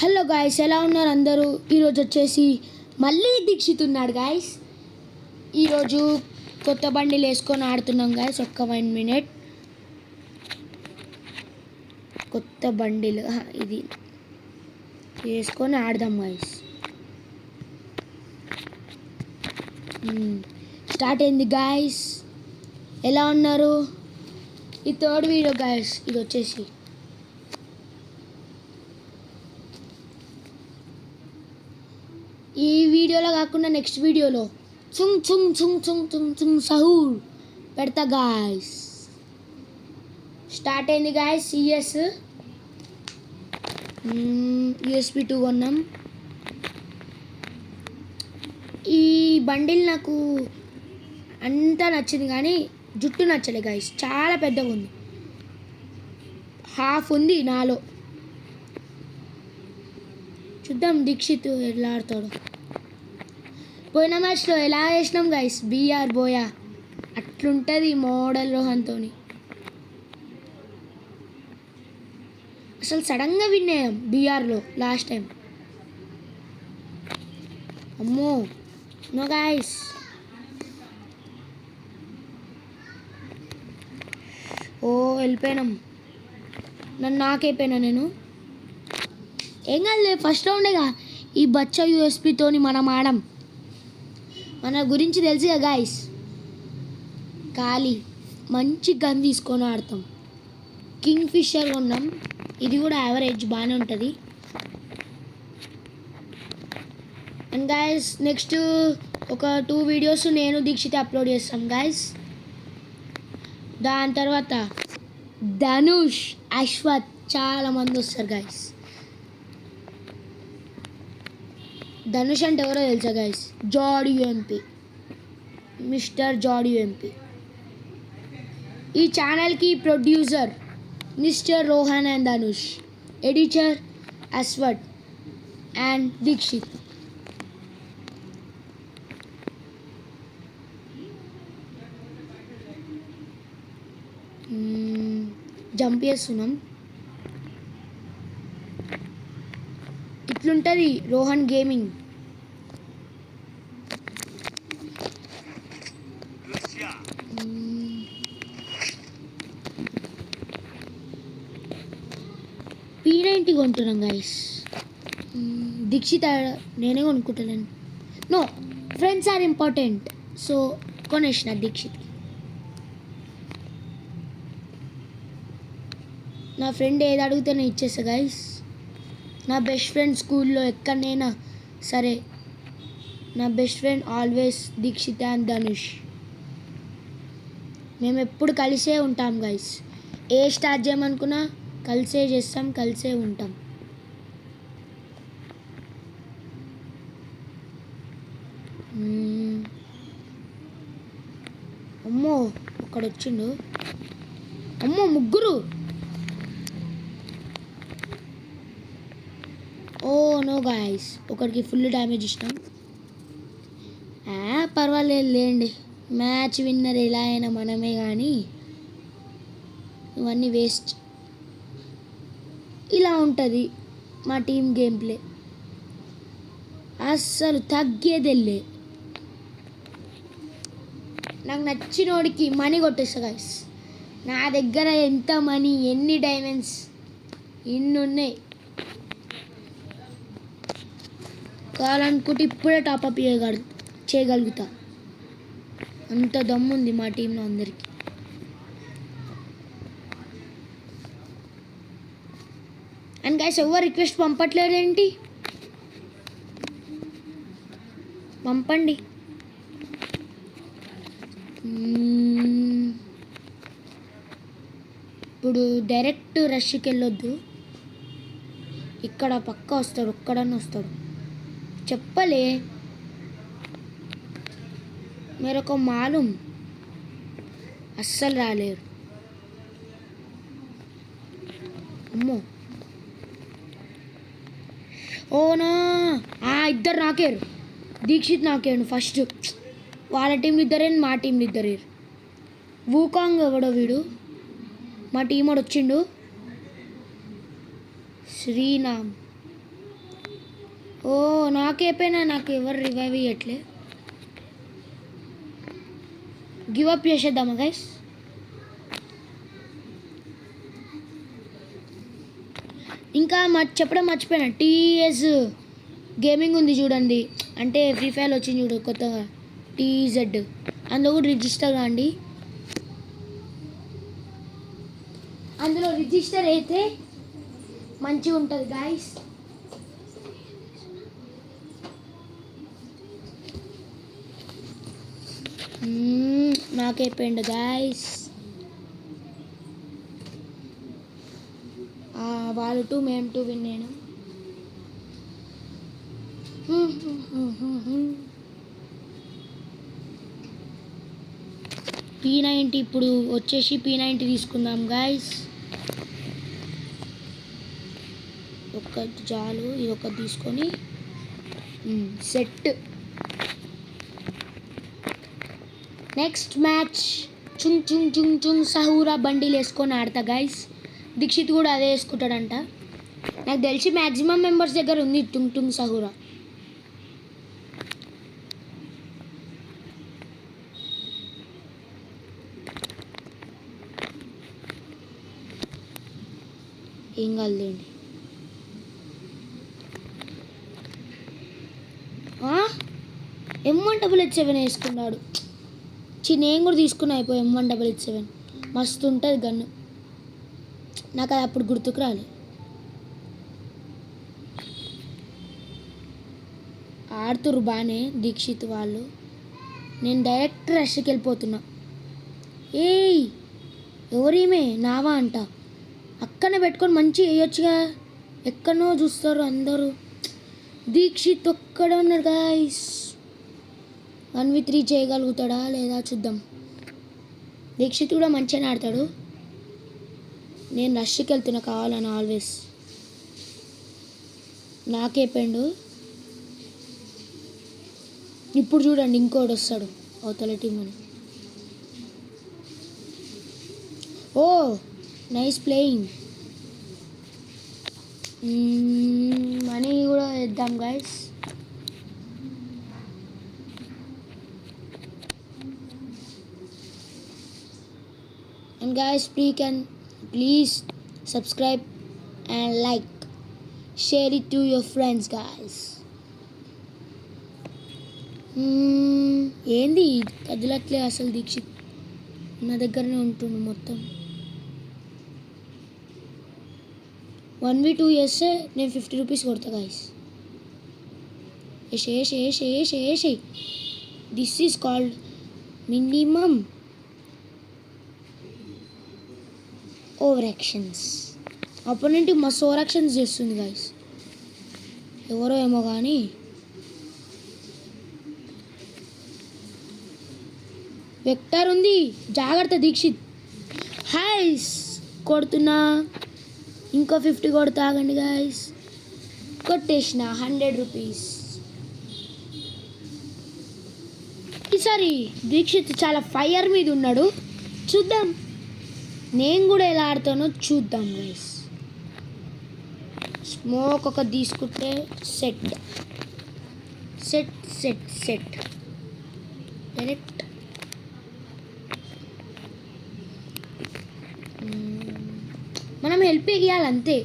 Hello guys, ఎలా ఉన్నారు అందరూ? ఈరోజు వచ్చేసి మళ్ళీ దీక్షిత్ ఉన్నాడు గాయస్. ఈరోజు కొత్త బండిలు వేసుకొని ఆడుతున్నాం గాయస్. ఒక్క 1 మినిట్. కొత్త బండిలు ఇది వేసుకొని ఆడదాం గాయస్. స్టార్ట్ అయింది గాయస్. ఎలా ఉన్నారు? ఈ థర్డ్ వీడియో గాయస్. ఇది వచ్చేసి ఈ వీడియోలో కాకుండా నెక్స్ట్ వీడియోలో చుంగ్ చుంగ్ చుంగ్ చుంగ్ చుంగ్ చుంగ్ సహూర్ పెడతా గాయస్. స్టార్ట్ అయింది గాయస్. సిఎస్ యూఎస్పి 2 కొన్నాం. ఈ బండిల్ నాకు అంతా నచ్చింది కానీ జుట్టు నచ్చలే గాయస్. చాలా పెద్దగా ఉంది. హాఫ్ ఉంది నాలో. చూద్దాం దీక్షిత్ ఎలా ఆడతాడు. పోయిన మ్యాచ్లో ఎలా వేసినాం గైస్, బీఆర్ బోయా అట్లుంటుంది మోడల్ రోహన్తో. అసలు సడన్గా విన్ అయ్యాం బీఆర్లో లాస్ట్ టైం. అమ్మో నో గైస్. ఓ వెళ్ళిపోయినాం. నాకైపోయినా నేను. ఏం కాదులే, ఫస్ట్ రౌండేగా. ఈ బచ్చా యూఎస్పితోని మనం ఆడం. మన గురించి తెలుసుగా గాయస్. ఖాళీ మంచి గన్ తీసుకొని ఆడతాం. కింగ్ ఫిషర్ కొన్నాం. ఇది కూడా యావరేజ్ బాగానే ఉంటుంది. అండ్ గాయస్ నెక్స్ట్ ఒక 2 వీడియోస్ నేను దీక్షిత్ అప్లోడ్ చేస్తాం గాయస్. దాని తర్వాత ధనుష్, అశ్వత్ చాలామంది వస్తారు గాయస్. ధనుష్ అంటే ఎవరో తెలుసా గైస్? జాడీ యూఎంపీ, మిస్టర్ జాడీ యూఎంపీ. ఈ ఛానల్కి producer mister Rohan and Dhanush, editor Ashwath and Dikshit. Jump చేస్తున్నాం. ఇట్లుంటుంది రోహన్ గేమింగ్. P90 కొంటున్నాం గైస్. దీక్షిత్ నేనే కొనుక్కుంటలేను. No, friends are important. So కొనేసిన దీక్షిత్కి. నా ఫ్రెండ్ ఏది అడిగితే నేను ఇచ్చేస్తా గైస్. నా బెస్ట్ ఫ్రెండ్ స్కూల్లో ఎక్కడైనా సరే నా best friend always Dikshit and Dhanush. మేము ఎప్పుడు కలిసే ఉంటాం గైస్. ఏ స్టార్ట్ చేయమనుకున్నా కలిసే చేస్తాం, కలిసే ఉంటాం. అమ్మో ఒక్కడ వచ్చిండు. అమ్మో ముగ్గురు. ఓ నో గాయస్, ఒకరికి ఫుల్ డ్యామేజ్ ఇచ్చినాం. పర్వాలేదు లేండి, మ్యాచ్ విన్నర్ ఎలా అయినా మనమే. కానీ ఇవన్నీ వేస్ట్. ఇలా ఉంటుంది మా టీం గేమ్ ప్లే. అస్సలు తగ్గేదెళ్ళే. నాకు నచ్చినోడికి మనీ కొట్టేస్తా గాయస్. నా దగ్గర ఎంత మనీ, ఎన్ని డైమండ్స్ ఇన్ని ఉన్నాయి. కావాలనుకుంటే ఇప్పుడే టాప్అప్ చేయగలుగుతా. అంత దమ్ముంది మా టీంలో అందరికీ. అండ్ గైస్ ఎవరు రిక్వెస్ట్ పంపట్లేదేంటి? పంపండి. ఇప్పుడు డైరెక్ట్ రష్కి వెళ్ళొద్దు. ఇక్కడ పక్క వస్తాడు, ఒక్కడన్నా వస్తాడు. చెప్పలే మేరొక మాలూం. అస్సలు రాలేరు. అమ్మో ఓనా. ఇద్దరు నాకేరు. దీక్షిత్ నాకేరు ఫస్ట్. వాళ్ళ టీంలు ఇద్దరే, మా టీంలు ఇద్దరే. వూకాంగ్ ఎవడో వీడు. మా టీం వాడు వచ్చిండు. శ్రీనామ్ ఓ నాకైపోయినా నాకు ఎవరు రివైవ్ ఇవ్వట్లే. గివ్ అప్ చేసేద్దామా గైస్? ఇంకా చెప్పడం మర్చిపోయినా, టీఎస్ గేమింగ్ ఉంది చూడండి, అంటే ఫ్రీ ఫైర్ వచ్చింది చూడు కొత్తగా, టీజెడ్, అందులో కూడా రిజిస్టర్ కాండి. అందులో రిజిస్టర్ అయితే మంచిగా ఉంటుంది గాయస్. నాకైపోయింది గాయస్. వాళ్ళు 2 మేము 2 విన్నాను. P90 ఇప్పుడు వచ్చేసి P90 తీసుకుందాం గాయస్. ఒక్కటి చాలు, ఇది ఒకటి తీసుకొని సెట్. నెక్స్ట్ మ్యాచ్ చుంగ్ చుంగ్ చుంగ్ చుంగ్ సహూరా బండిలు వేసుకొని ఆడతా గైస్. దీక్షిత్ కూడా అదే వేసుకుంటాడంట. నాకు తెలిసి మ్యాక్సిమం మెంబర్స్ దగ్గర ఉంది టుంగ్ టుంగ్ సహూరా. ఏం కాదులేండి. M188 వేసుకున్నాడు. నేను కూడా తీసుకున్నా అయిపోయి M188. మస్తు ఉంటుంది గన్ను. నాకు అది అప్పుడు గుర్తుకు రాలే. ఆడుతురు బాగానే దీక్షిత్ వాళ్ళు. నేను డైరెక్ట్ రష్కి వెళ్ళిపోతున్నా. ఏయ్ ఎవరేమే నావా అంట, అక్కడనే పెట్టుకొని మంచిగా వేయొచ్చుగా. ఎక్కడనో చూస్తారు అందరూ. దీక్షిత్ ఒక్కడే ఉన్నాడు గాయస్. 1v3 చేయగలుగుతాడా లేదా చూద్దాం. దీక్షిత్ కూడా మంచిగానే ఆడతాడు. నేను రష్కి వెళ్తున్నా కావాలని ఆల్వేస్. నాకే పెండు. ఇప్పుడు చూడండి ఇంకోటి వస్తాడు అవతల టీం అని. ఓ నైస్ ప్లేయింగ్. మనీ కూడా ఇద్దాం guys. And guys, please subscribe and like, share it to your friends guys. ఏంది కదిలట్లే అసలు దీక్షిత్, నా దగ్గరనే ఉంటుండు మొత్తం. 1v2 చేస్తే నేను 50 రూపీస్ కొడతా గాయస్. ఏషే this is called minimum over actions. Opponent మస్తు ఓవర్ యాక్షన్స్ చేస్తుంది గాయస్. ఎవరో ఏమో కానీ వెక్టర్ ఉంది, జాగ్రత్త దీక్షిత్. హైస్ కొడుతున్నా, ఇంకో 50 కొడుతా ఆగండి గాయస్. కొట్టేసిన 100 రూపీస్. ఈసారి దీక్షిత్ చాలా ఫైర్ మీద ఉన్నాడు. చూద్దాం నేను కూడా ఎలా ఆడతానో చూద్దాం గైస్. స్మోక్ ఒక తీసుకుంటే set set set set direct. మనం హెల్ప్ ఇవ్వాలి అంతే.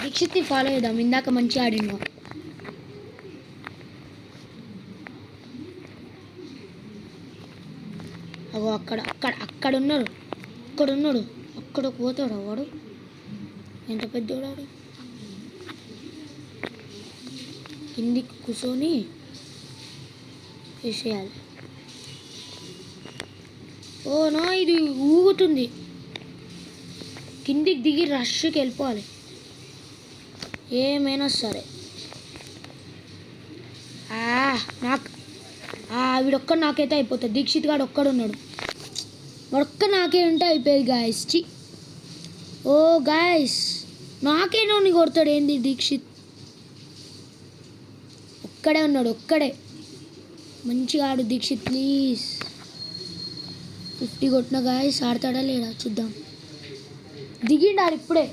దీక్షిత్ని ఫాలో చేద్దాం, ఇందాక మంచిగా ఆడిండు. అగో అక్కడ ఉన్నాడు. అక్కడికి పోతాడు వాడు. ఎంత పెద్దోడాడు. కిందికి కూర్చొని వేసేయాలి. ఓ నా ఇది ఊగుతుంది. కిందికి దిగి రష్కి వెళ్ళిపోవాలి ఏమైనా సరే. నాకు వీడొక్కడు నాకైతే అయిపోతుంది. దీక్షిత్ గాడు ఒక్కడు ఉన్నాడు. వాడొక్క నాకే ఉంటే అయిపోయేది గాయస్. ఓ గాయస్ నాకే నూనె కొడతాడు ఏంది దీక్షిత్. ఒక్కడే ఉన్నాడు, ఒక్కడే. మంచిగా ఆడు దీక్షిత్ ప్లీజ్. 50 కొట్టిన గాయస్. ఆడతాడా లేడా చూద్దాం. దిగిండారు ఇప్పుడే.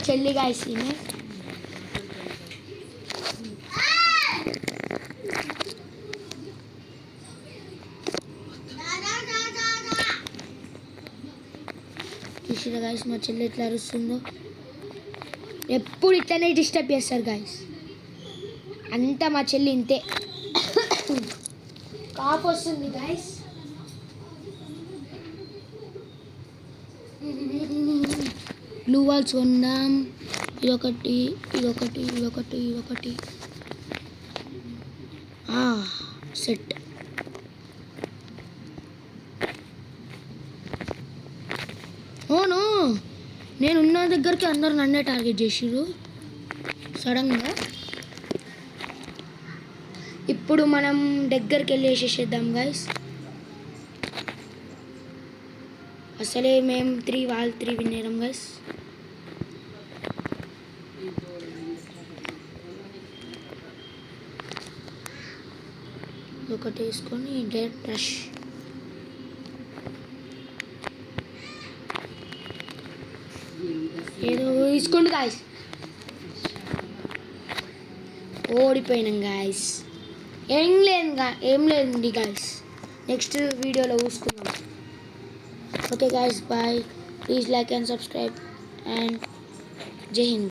చెల్లి గాయస్ ఈమె. చూసిరా గాయస్ మా చెల్లి ఎట్లా అరుస్తుందో. ఎప్పుడు ఇట్లనే డిస్టర్బ్ చేస్తారు గాయస్. అంతా మా చెల్లి ఇంతే. కాపు వస్తుంది గాయస్. బ్లూ వాల్స్ కొందాం. ఇదొకటి ఇదొకటి ఇదొకటి ఇదొకటి సెట్. ఓను నేను ఉన్న దగ్గరికి అందరు నన్నే టార్గెట్ చేసిర్రు సడన్గా. ఇప్పుడు మనం దగ్గరికి వెళ్ళి వేసేసేద్దాం గైస్. అసలే మేము 3 వాళ్ళు 3 వినేరం గైస్. ఒకటి వేసుకొని డైరెక్ట్ రష్. ఏదో తీసుకోండి గాయస్. ఓడిపోయినాం గాయస్. ఏం లేదండి గాయస్. నెక్స్ట్ వీడియోలో చూసుకుందాం. Okay guys, bye. Please like and subscribe and జై హింద్.